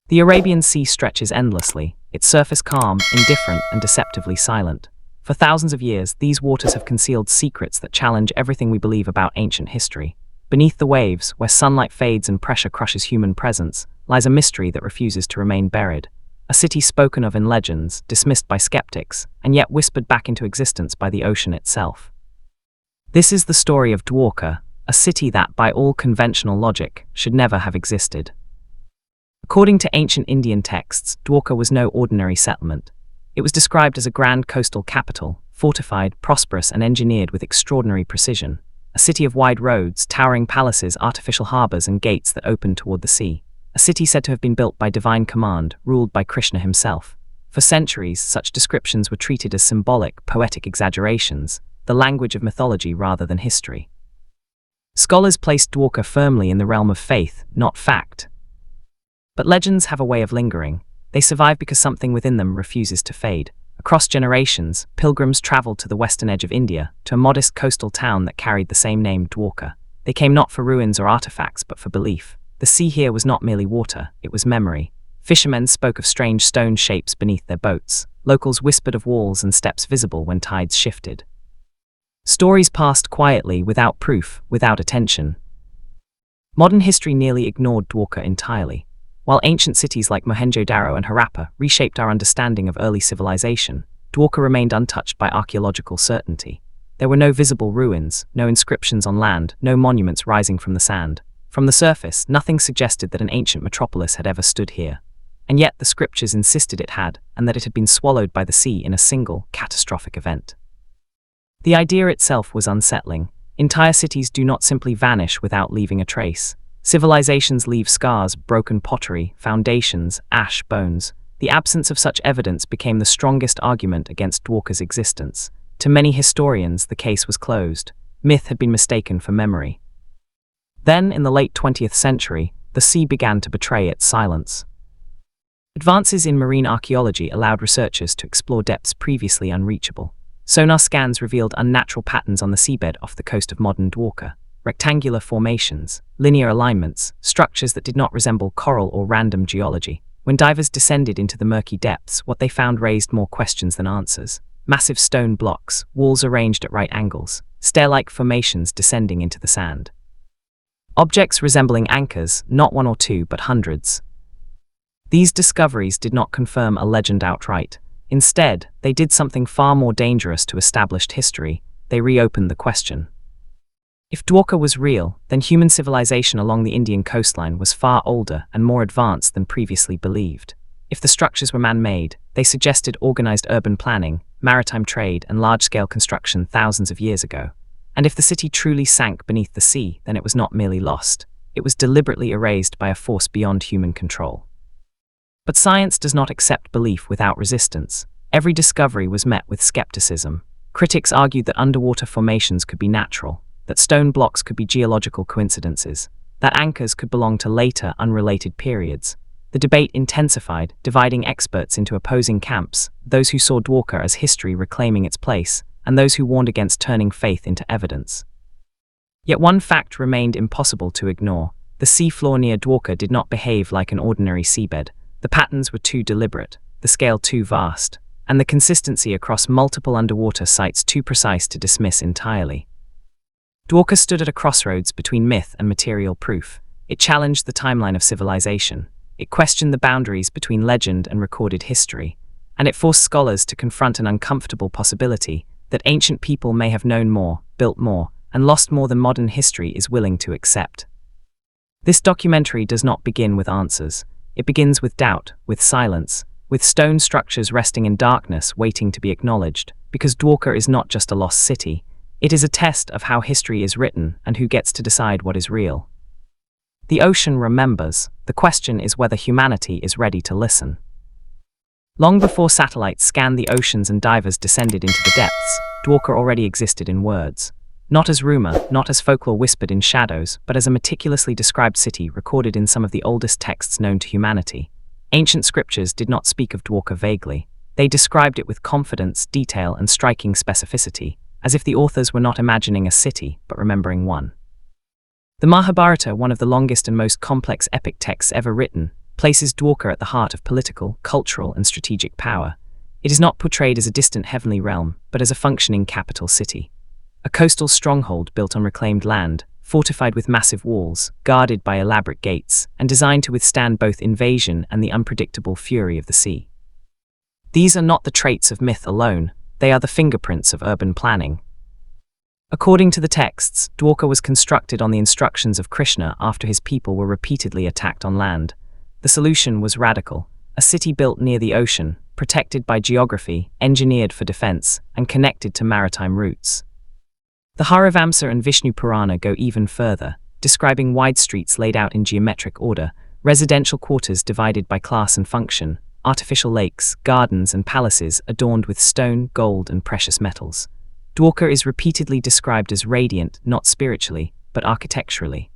The Arabian Sea stretches endlessly, its surface calm, indifferent, and deceptively silent. For thousands of years, these waters have concealed secrets that challenge everything we believe about ancient history. Beneath the waves, where sunlight fades and pressure crushes human presence, lies a mystery that refuses to remain buried. A city spoken of in legends, dismissed by skeptics, and yet whispered back into existence by the ocean itself. This is the story of Dwarka, a city that, by all conventional logic, should never have existed. According to ancient Indian texts, Dwarka was no ordinary settlement. It was described as a grand coastal capital, fortified, prosperous, and engineered with extraordinary precision. A city of wide roads, towering palaces, artificial harbours, and gates that opened toward the sea. A city said to have been built by divine command, ruled by Krishna himself. For centuries, such descriptions were treated as symbolic, poetic exaggerations, the language of mythology rather than history. Scholars placed Dwarka firmly in the realm of faith, not fact. But legends have a way of lingering. They survive because something within them refuses to fade. Across generations, pilgrims traveled to the western edge of India, to a modest coastal town that carried the same name, Dwarka. They came not for ruins or artifacts, but for belief. The sea here was not merely water, it was memory. Fishermen spoke of strange stone shapes beneath their boats. Locals whispered of walls and steps visible when tides shifted. Stories passed quietly, without proof, without attention. Modern history nearly ignored Dwarka entirely. While ancient cities like Mohenjo-Daro and Harappa reshaped our understanding of early civilization, Dwarka remained untouched by archaeological certainty. There were no visible ruins, no inscriptions on land, no monuments rising from the sand. From the surface, nothing suggested that an ancient metropolis had ever stood here. And yet the scriptures insisted it had, and that it had been swallowed by the sea in a single, catastrophic event. The idea itself was unsettling. Entire cities do not simply vanish without leaving a trace. Civilizations leave scars, broken pottery, foundations, ash, bones. The absence of such evidence became the strongest argument against Dwarka's existence. To many historians, the case was closed. Myth had been mistaken for memory. Then, in the late 20th century, the sea began to betray its silence. Advances in marine archaeology allowed researchers to explore depths previously unreachable. Sonar scans revealed unnatural patterns on the seabed off the coast of modern Dwarka. Rectangular formations, linear alignments, structures that did not resemble coral or random geology. When divers descended into the murky depths, what they found raised more questions than answers. Massive stone blocks, walls arranged at right angles, stair-like formations descending into the sand. Objects resembling anchors, not one or two, but hundreds. These discoveries did not confirm a legend outright. Instead, they did something far more dangerous to established history. They reopened the question. If Dwarka was real, then human civilization along the Indian coastline was far older and more advanced than previously believed. If the structures were man-made, they suggested organized urban planning, maritime trade, and large-scale construction thousands of years ago. And if the city truly sank beneath the sea, then it was not merely lost. It was deliberately erased by a force beyond human control. But science does not accept belief without resistance. Every discovery was met with skepticism. Critics argued that underwater formations could be natural, that stone blocks could be geological coincidences, that anchors could belong to later, unrelated periods. The debate intensified, dividing experts into opposing camps, those who saw Dwarka as history reclaiming its place, and those who warned against turning faith into evidence. Yet one fact remained impossible to ignore. The seafloor near Dwarka did not behave like an ordinary seabed. The patterns were too deliberate, the scale too vast, and the consistency across multiple underwater sites too precise to dismiss entirely. Dwarka stood at a crossroads between myth and material proof. It challenged the timeline of civilization. It questioned the boundaries between legend and recorded history. And it forced scholars to confront an uncomfortable possibility that ancient people may have known more, built more, and lost more than modern history is willing to accept. This documentary does not begin with answers. It begins with doubt, with silence, with stone structures resting in darkness waiting to be acknowledged, because Dwarka is not just a lost city. It is a test of how history is written and who gets to decide what is real. The ocean remembers. The question is whether humanity is ready to listen. Long before satellites scanned the oceans and divers descended into the depths, Dwarka already existed in words. Not as rumor, not as folklore whispered in shadows, but as a meticulously described city recorded in some of the oldest texts known to humanity. Ancient scriptures did not speak of Dwarka vaguely. They described it with confidence, detail, and striking specificity, as if the authors were not imagining a city, but remembering one. The Mahabharata, one of the longest and most complex epic texts ever written, places Dwarka at the heart of political, cultural, and strategic power. It is not portrayed as a distant heavenly realm, but as a functioning capital city. A coastal stronghold built on reclaimed land, fortified with massive walls, guarded by elaborate gates, and designed to withstand both invasion and the unpredictable fury of the sea. These are not the traits of myth alone, they are the fingerprints of urban planning. According to the texts, Dwarka was constructed on the instructions of Krishna after his people were repeatedly attacked on land. The solution was radical: a city built near the ocean, protected by geography, engineered for defense, and connected to maritime routes. The Harivamsa and Vishnu Purana go even further, describing wide streets laid out in geometric order, residential quarters divided by class and function, artificial lakes, gardens, and palaces adorned with stone, gold, and precious metals. Dwarka is repeatedly described as radiant, not spiritually, but architecturally.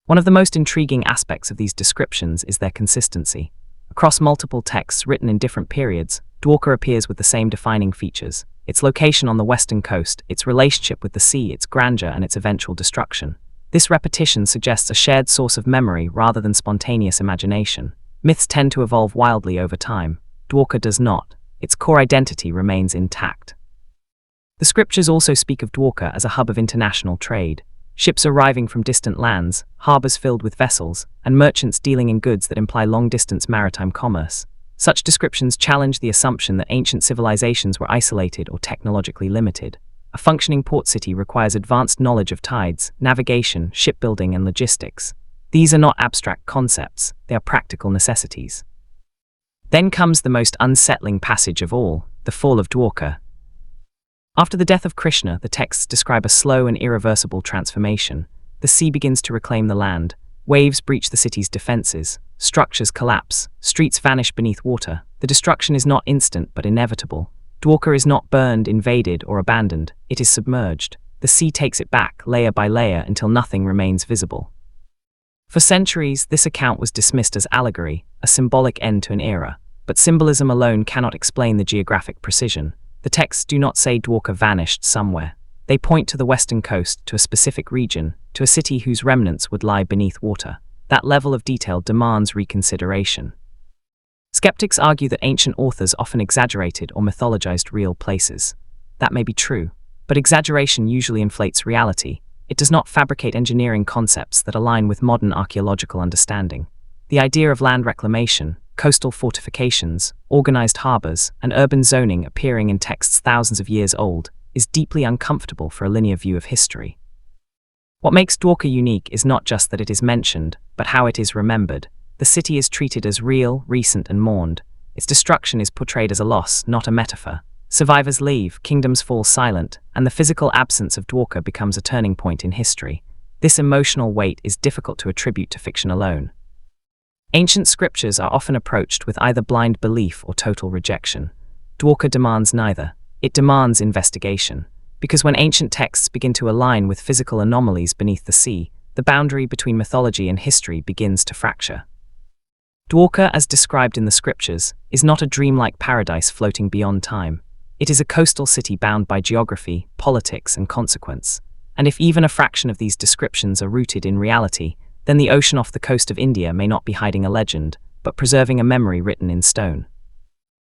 One of the most intriguing aspects of these descriptions is their consistency. Across multiple texts written in different periods, Dwarka appears with the same defining features: its location on the western coast, its relationship with the sea, its grandeur, and its eventual destruction. This repetition suggests a shared source of memory rather than spontaneous imagination. Myths tend to evolve wildly over time. Dwarka does not. Its core identity remains intact. The scriptures also speak of Dwarka as a hub of international trade. Ships arriving from distant lands, harbors filled with vessels, and merchants dealing in goods that imply long-distance maritime commerce. Such descriptions challenge the assumption that ancient civilizations were isolated or technologically limited. A functioning port city requires advanced knowledge of tides, navigation, shipbuilding, and logistics. These are not abstract concepts, they are practical necessities. Then comes the most unsettling passage of all, the fall of Dwarka. After the death of Krishna, the texts describe a slow and irreversible transformation. The sea begins to reclaim the land, waves breach the city's defenses, structures collapse, streets vanish beneath water. The destruction is not instant but inevitable. Dwarka is not burned, invaded, or abandoned, it is submerged. The sea takes it back, layer by layer, until nothing remains visible. For centuries, this account was dismissed as allegory, a symbolic end to an era. But symbolism alone cannot explain the geographic precision. The texts do not say Dwarka vanished somewhere. They point to the western coast, to a specific region, to a city whose remnants would lie beneath water. That level of detail demands reconsideration. Skeptics argue that ancient authors often exaggerated or mythologized real places. That may be true, but exaggeration usually inflates reality. It does not fabricate engineering concepts that align with modern archaeological understanding. The idea of land reclamation, coastal fortifications, organized harbors, and urban zoning appearing in texts thousands of years old is deeply uncomfortable for a linear view of history. What makes Dwarka unique is not just that it is mentioned, but how it is remembered. The city is treated as real, recent, and mourned. Its destruction is portrayed as a loss, not a metaphor. Survivors leave, kingdoms fall silent, and the physical absence of Dwarka becomes a turning point in history. This emotional weight is difficult to attribute to fiction alone. Ancient scriptures are often approached with either blind belief or total rejection. Dwarka demands neither. It demands investigation. Because when ancient texts begin to align with physical anomalies beneath the sea, the boundary between mythology and history begins to fracture. Dwarka, as described in the scriptures, is not a dreamlike paradise floating beyond time. It is a coastal city bound by geography, politics, and consequence. And if even a fraction of these descriptions are rooted in reality, then the ocean off the coast of India may not be hiding a legend, but preserving a memory written in stone.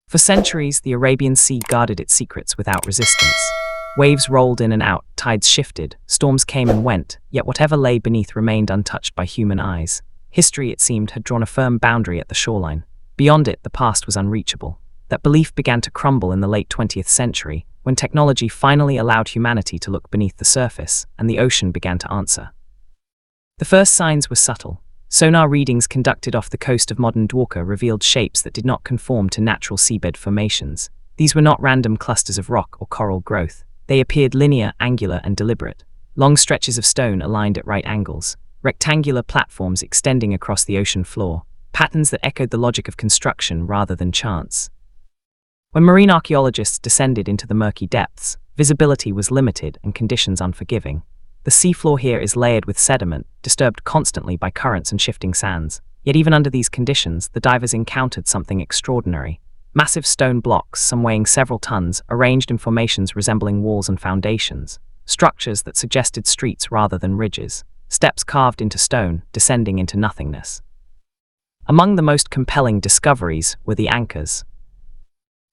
For centuries, the Arabian Sea guarded its secrets without resistance. Waves rolled in and out, tides shifted, storms came and went, yet whatever lay beneath remained untouched by human eyes. History, it seemed, had drawn a firm boundary at the shoreline. Beyond it, the past was unreachable. That belief began to crumble in the late 20th century, when technology finally allowed humanity to look beneath the surface, and the ocean began to answer. The first signs were subtle. Sonar readings conducted off the coast of modern Dwarka revealed shapes that did not conform to natural seabed formations. These were not random clusters of rock or coral growth. They appeared linear, angular, and deliberate. Long stretches of stone aligned at right angles, rectangular platforms extending across the ocean floor, patterns that echoed the logic of construction rather than chance. When marine archaeologists descended into the murky depths, visibility was limited and conditions unforgiving. The seafloor here is layered with sediment, disturbed constantly by currents and shifting sands. Yet even under these conditions, the divers encountered something extraordinary. Massive stone blocks, some weighing several tons, arranged in formations resembling walls and foundations. Structures that suggested streets rather than ridges. Steps carved into stone, descending into nothingness. Among the most compelling discoveries were the anchors.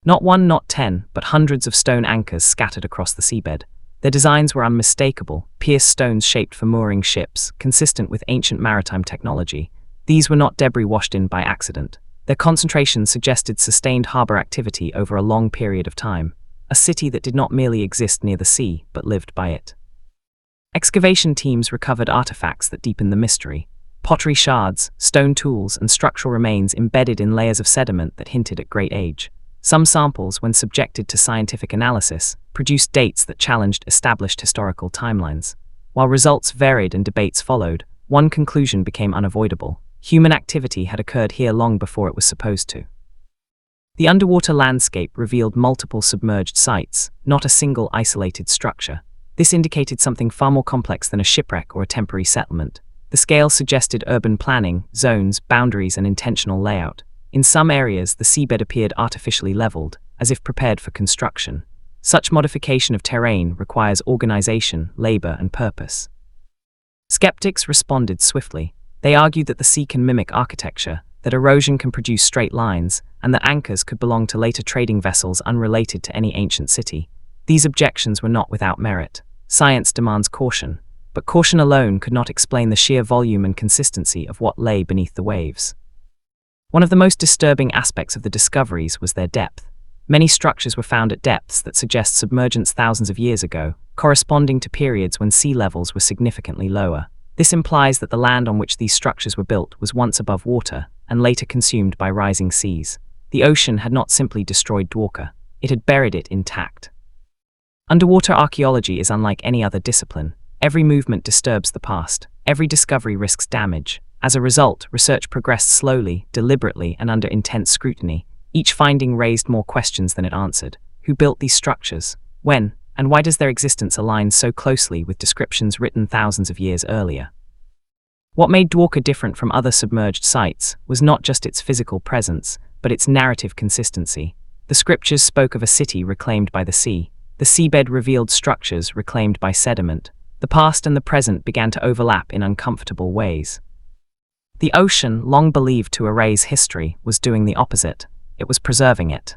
Not one, not 10, but hundreds of stone anchors scattered across the seabed. Their designs were unmistakable, pierced stones shaped for mooring ships, consistent with ancient maritime technology. These were not debris washed in by accident. Their concentration suggested sustained harbor activity over a long period of time, a city that did not merely exist near the sea, but lived by it. Excavation teams recovered artifacts that deepened the mystery. Pottery shards, stone tools, and structural remains embedded in layers of sediment that hinted at great age. Some samples, when subjected to scientific analysis, produced dates that challenged established historical timelines. While results varied and debates followed, one conclusion became unavoidable. Human activity had occurred here long before it was supposed to. The underwater landscape revealed multiple submerged sites, not a single isolated structure. This indicated something far more complex than a shipwreck or a temporary settlement. The scale suggested urban planning, zones, boundaries, and intentional layout. In some areas, the seabed appeared artificially leveled, as if prepared for construction. Such modification of terrain requires organization, labor, and purpose. Skeptics responded swiftly. They argued that the sea can mimic architecture, that erosion can produce straight lines, and that anchors could belong to later trading vessels unrelated to any ancient city. These objections were not without merit. Science demands caution, but caution alone could not explain the sheer volume and consistency of what lay beneath the waves. One of the most disturbing aspects of the discoveries was their depth. Many structures were found at depths that suggest submergence thousands of years ago, corresponding to periods when sea levels were significantly lower. This implies that the land on which these structures were built was once above water and later consumed by rising seas. The ocean had not simply destroyed Dwarka, it had buried it intact. Underwater archaeology is unlike any other discipline. Every movement disturbs the past. Every discovery risks damage. As a result, research progressed slowly, deliberately, and under intense scrutiny. Each finding raised more questions than it answered. Who built these structures? When? And why does their existence align so closely with descriptions written thousands of years earlier? What made Dwarka different from other submerged sites was not just its physical presence, but its narrative consistency. The scriptures spoke of a city reclaimed by the sea. The seabed revealed structures reclaimed by sediment. The past and the present began to overlap in uncomfortable ways. The ocean, long believed to erase history, was doing the opposite. It was preserving it.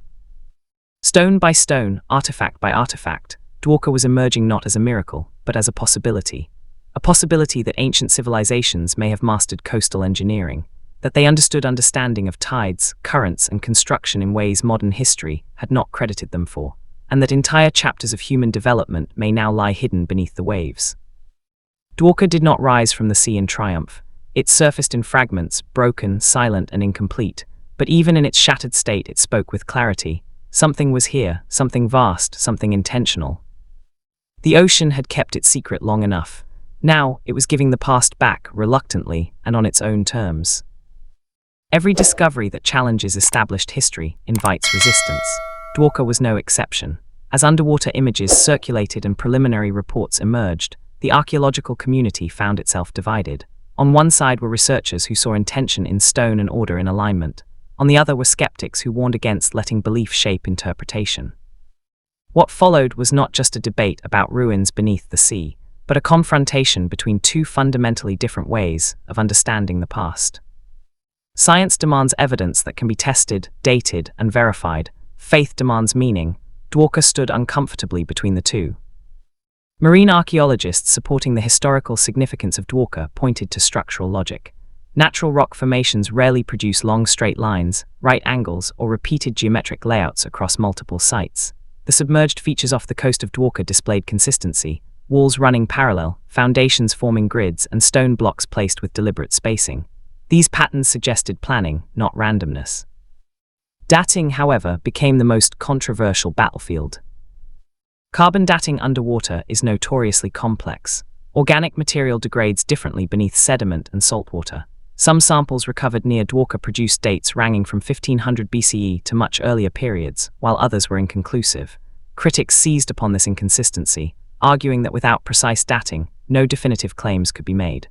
Stone by stone, artifact by artifact, Dwarka was emerging not as a miracle, but as a possibility. A possibility that ancient civilizations may have mastered coastal engineering, that they understood understanding of tides, currents, and construction in ways modern history had not credited them for, and that entire chapters of human development may now lie hidden beneath the waves. Dwarka did not rise from the sea in triumph. It surfaced in fragments, broken, silent, and incomplete, but even in its shattered state it spoke with clarity. Something was here, something vast, something intentional. The ocean had kept its secret long enough. Now, it was giving the past back, reluctantly, and on its own terms. Every discovery that challenges established history invites resistance. Dwarka was no exception. As underwater images circulated and preliminary reports emerged, the archaeological community found itself divided. On one side were researchers who saw intention in stone and order in alignment. On the other were skeptics who warned against letting belief shape interpretation. What followed was not just a debate about ruins beneath the sea, but a confrontation between two fundamentally different ways of understanding the past. Science demands evidence that can be tested, dated, and verified. Faith demands meaning. Dwarka stood uncomfortably between the two. Marine archaeologists supporting the historical significance of Dwarka pointed to structural logic. Natural rock formations rarely produce long straight lines, right angles, or repeated geometric layouts across multiple sites. The submerged features off the coast of Dwarka displayed consistency, walls running parallel, foundations forming grids, and stone blocks placed with deliberate spacing. These patterns suggested planning, not randomness. Dating, however, became the most controversial battlefield. Carbon dating underwater is notoriously complex. Organic material degrades differently beneath sediment and saltwater. Some samples recovered near Dwarka produced dates ranging from 1500 BCE to much earlier periods, while others were inconclusive. Critics seized upon this inconsistency, arguing that without precise dating, no definitive claims could be made.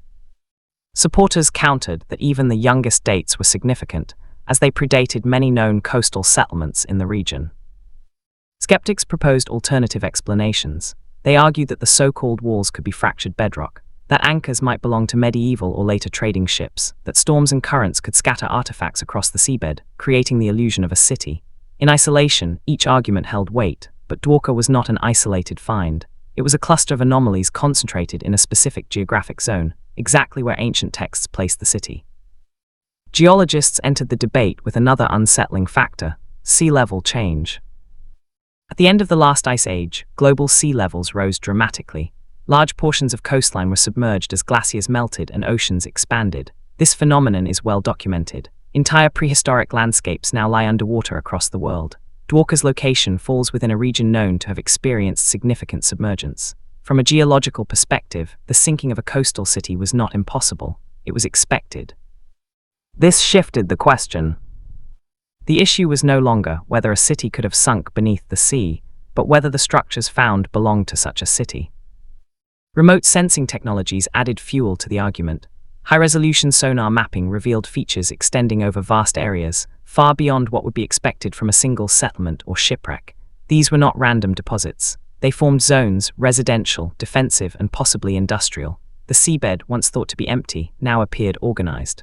Supporters countered that even the youngest dates were significant, as they predated many known coastal settlements in the region. Skeptics proposed alternative explanations. They argued that the so-called walls could be fractured bedrock, that anchors might belong to medieval or later trading ships, that storms and currents could scatter artifacts across the seabed, creating the illusion of a city. In isolation, each argument held weight, but Dwarka was not an isolated find. It was a cluster of anomalies concentrated in a specific geographic zone, exactly where ancient texts placed the city. Geologists entered the debate with another unsettling factor: sea level change. At the end of the last ice age, global sea levels rose dramatically. Large portions of coastline were submerged as glaciers melted and oceans expanded. This phenomenon is well documented. Entire prehistoric landscapes now lie underwater across the world. Dwarka's location falls within a region known to have experienced significant submergence. From a geological perspective, the sinking of a coastal city was not impossible. It was expected. This shifted the question. The issue was no longer whether a city could have sunk beneath the sea, but whether the structures found belonged to such a city. Remote sensing technologies added fuel to the argument. High-resolution sonar mapping revealed features extending over vast areas, far beyond what would be expected from a single settlement or shipwreck. These were not random deposits. They formed zones, residential, defensive, and possibly industrial. The seabed, once thought to be empty, now appeared organized.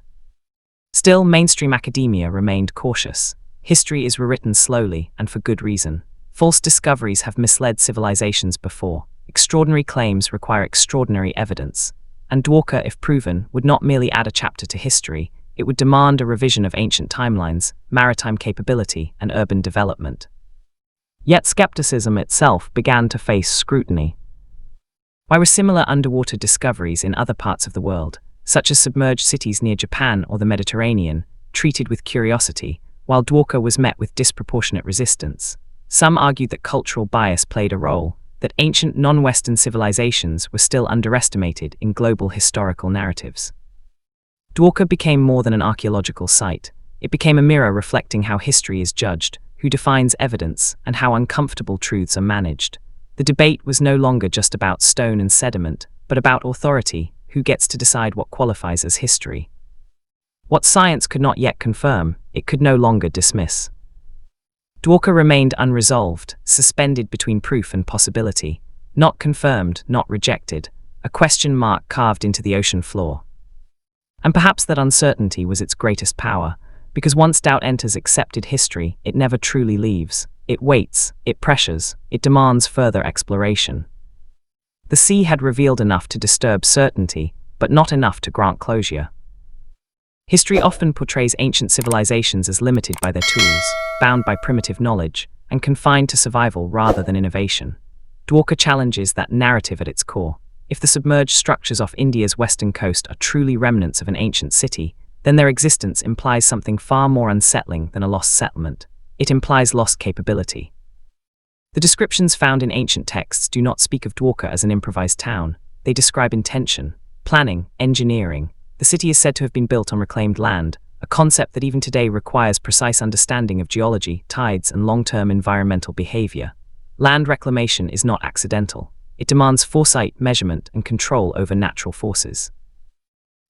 Still, mainstream academia remained cautious. History is rewritten slowly, and for good reason. False discoveries have misled civilizations before. Extraordinary claims require extraordinary evidence. And Dwarka, if proven, would not merely add a chapter to history, it would demand a revision of ancient timelines, maritime capability, and urban development. Yet skepticism itself began to face scrutiny. Why were similar underwater discoveries in other parts of the world, such as submerged cities near Japan or the Mediterranean, treated with curiosity, while Dwarka was met with disproportionate resistance? Some argued that cultural bias played a role, that ancient non-Western civilizations were still underestimated in global historical narratives. Dwarka became more than an archaeological site. It became a mirror reflecting how history is judged, who defines evidence, and how uncomfortable truths are managed. The debate was no longer just about stone and sediment, but about authority, who gets to decide what qualifies as history. What science could not yet confirm, it could no longer dismiss. Dwarka remained unresolved, suspended between proof and possibility, not confirmed, not rejected, a question mark carved into the ocean floor. And perhaps that uncertainty was its greatest power, because once doubt enters accepted history, it never truly leaves. It waits, it pressures, it demands further exploration. The sea had revealed enough to disturb certainty, but not enough to grant closure. History often portrays ancient civilizations as limited by their tools, bound by primitive knowledge, and confined to survival rather than innovation. Dwarka challenges that narrative at its core. If the submerged structures off India's western coast are truly remnants of an ancient city, then their existence implies something far more unsettling than a lost settlement. It implies lost capability. The descriptions found in ancient texts do not speak of Dwarka as an improvised town. They describe intention, planning, engineering. The city is said to have been built on reclaimed land, a concept that even today requires precise understanding of geology, tides, and long-term environmental behavior. Land reclamation is not accidental. It demands foresight, measurement, and control over natural forces.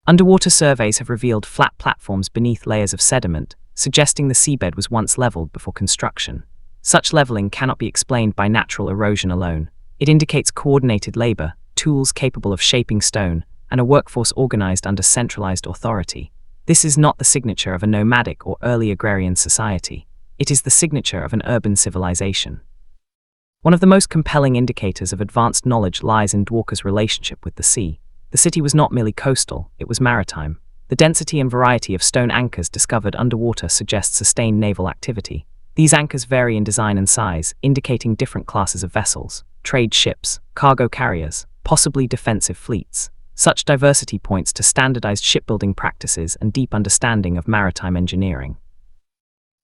Underwater surveys have revealed flat platforms beneath layers of sediment, suggesting the seabed was once leveled before construction. Such leveling cannot be explained by natural erosion alone. It indicates coordinated labor, tools capable of shaping stone, and a workforce organized under centralized authority. This is not the signature of a nomadic or early agrarian society. It is the signature of an urban civilization. One of the most compelling indicators of advanced knowledge lies in Dwarka's relationship with the sea. The city was not merely coastal, it was maritime. The density and variety of stone anchors discovered underwater suggest sustained naval activity. These anchors vary in design and size, indicating different classes of vessels, trade ships, cargo carriers, possibly defensive fleets. Such diversity points to standardized shipbuilding practices and deep understanding of maritime engineering.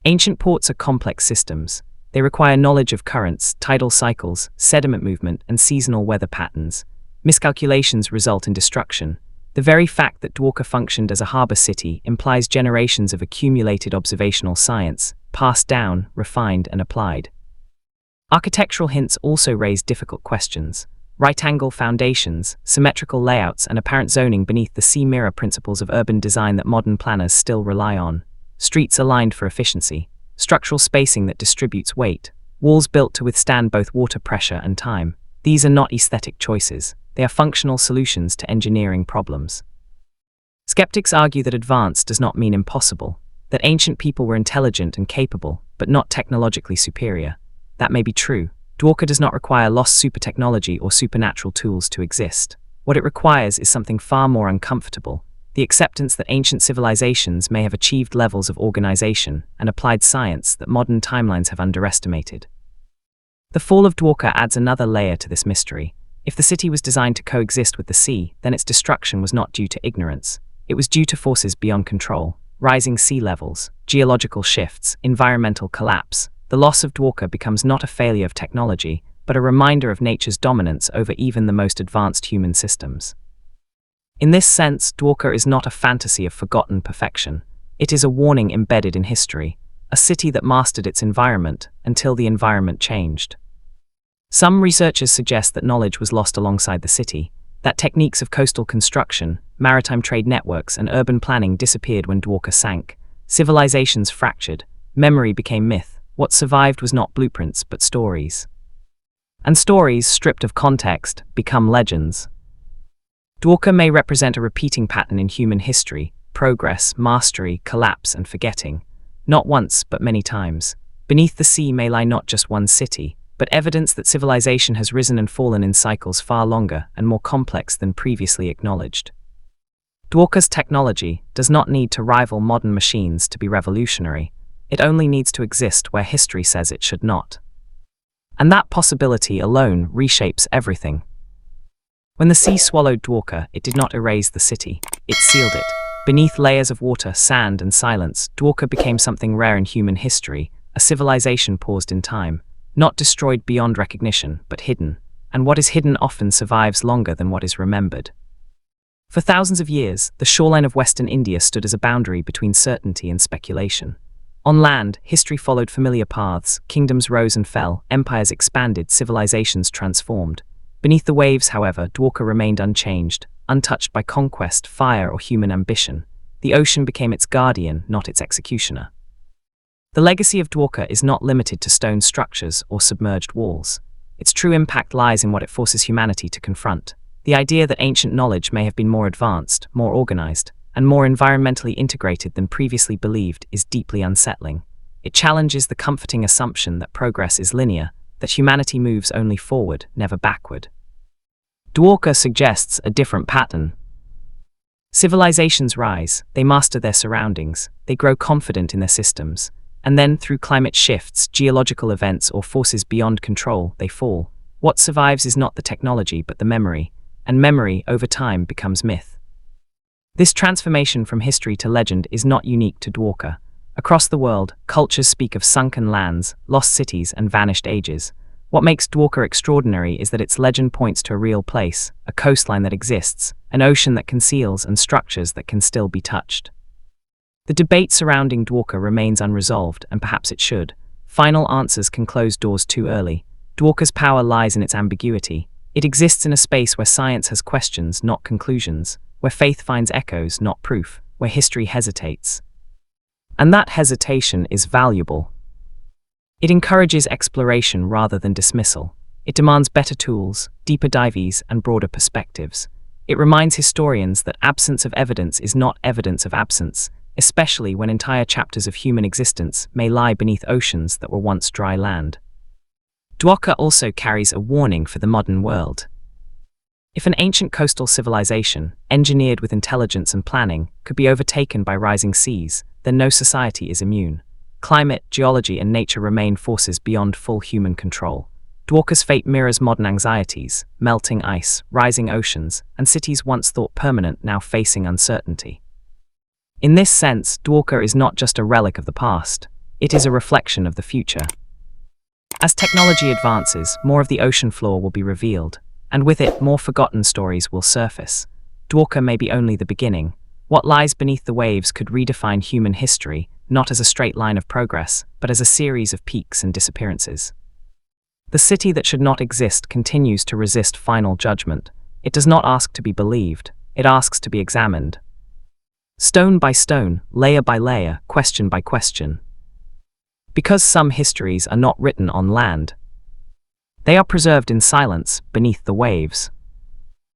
Ancient ports are complex systems. They require knowledge of currents, tidal cycles, sediment movement, and seasonal weather patterns. Miscalculations result in destruction. The very fact that Dwarka functioned as a harbor city implies generations of accumulated observational science, passed down, refined, and applied. Architectural hints also raise difficult questions. Right-angle foundations, symmetrical layouts, and apparent zoning beneath the sea mirror principles of urban design that modern planners still rely on. Streets aligned for efficiency, structural spacing that distributes weight, walls built to withstand both water pressure and time. These are not aesthetic choices. they are functional solutions to engineering problems. Skeptics argue that advance does not mean impossible, that ancient people were intelligent and capable, but not technologically superior. That may be true. Dwarka does not require lost super technology or supernatural tools to exist. What it requires is something far more uncomfortable: the acceptance that ancient civilizations may have achieved levels of organization and applied science that modern timelines have underestimated. The fall of Dwarka adds another layer to this mystery. If the city was designed to coexist with the sea, then its destruction was not due to ignorance. It was due to forces beyond control: rising sea levels, geological shifts, environmental collapse. The loss of Dwarka becomes not a failure of technology, but a reminder of nature's dominance over even the most advanced human systems. In this sense, Dwarka is not a fantasy of forgotten perfection. It is a warning embedded in history, a city that mastered its environment until the environment changed. Some researchers suggest that knowledge was lost alongside the city, that techniques of coastal construction, maritime trade networks, and urban planning disappeared when Dwarka sank. Civilizations fractured, memory became myth. What survived was not blueprints but stories. And stories, stripped of context, become legends. Dwarka may represent a repeating pattern in human history: progress, mastery, collapse, and forgetting. Not once, but many times. Beneath the sea may lie not just one city, but evidence that civilization has risen and fallen in cycles far longer and more complex than previously acknowledged. Dwarka's technology does not need to rival modern machines to be revolutionary. It only needs to exist where history says it should not. And that possibility alone reshapes everything. When the sea swallowed Dwarka, it did not erase the city, it sealed it. Beneath layers of water, sand, and silence, Dwarka became something rare in human history, a civilization paused in time, not destroyed beyond recognition, but hidden. And what is hidden often survives longer than what is remembered. For thousands of years, the shoreline of Western India stood as a boundary between certainty and speculation. On land, history followed familiar paths, kingdoms rose and fell, empires expanded, civilizations transformed. Beneath the waves, however, Dwarka remained unchanged, untouched by conquest, fire, or human ambition. The ocean became its guardian, not its executioner. The legacy of Dwarka is not limited to stone structures or submerged walls. Its true impact lies in what it forces humanity to confront. The idea that ancient knowledge may have been more advanced, more organized, and more environmentally integrated than previously believed is deeply unsettling. It challenges the comforting assumption that progress is linear, that humanity moves only forward, never backward. Dwarka suggests a different pattern. Civilizations rise, they master their surroundings, they grow confident in their systems, and then through climate shifts, geological events, or forces beyond control, they fall. What survives is not the technology but the memory, and memory, over time, becomes myth. This transformation from history to legend is not unique to Dwarka. Across the world, cultures speak of sunken lands, lost cities, and vanished ages. What makes Dwarka extraordinary is that its legend points to a real place, a coastline that exists, an ocean that conceals, and structures that can still be touched. The debate surrounding Dwarka remains unresolved, and perhaps it should. Final answers can close doors too early. Dwarka's power lies in its ambiguity. It exists in a space where science has questions, not conclusions, where faith finds echoes, not proof, where history hesitates. And that hesitation is valuable. It encourages exploration rather than dismissal. It demands better tools, deeper dives, and broader perspectives. It reminds historians that absence of evidence is not evidence of absence, especially when entire chapters of human existence may lie beneath oceans that were once dry land. Dwarka also carries a warning for the modern world. If an ancient coastal civilization, engineered with intelligence and planning, could be overtaken by rising seas, then no society is immune. Climate, geology, and nature remain forces beyond full human control. Dwarka's fate mirrors modern anxieties: melting ice, rising oceans, and cities once thought permanent now facing uncertainty. In this sense, Dwarka is not just a relic of the past, it is a reflection of the future. As technology advances, more of the ocean floor will be revealed, and with it, more forgotten stories will surface. Dwarka may be only the beginning. What lies beneath the waves could redefine human history, not as a straight line of progress, but as a series of peaks and disappearances. The city that should not exist continues to resist final judgment. It does not ask to be believed, it asks to be examined. Stone by stone, layer by layer, question by question. Because some histories are not written on land, they are preserved in silence beneath the waves.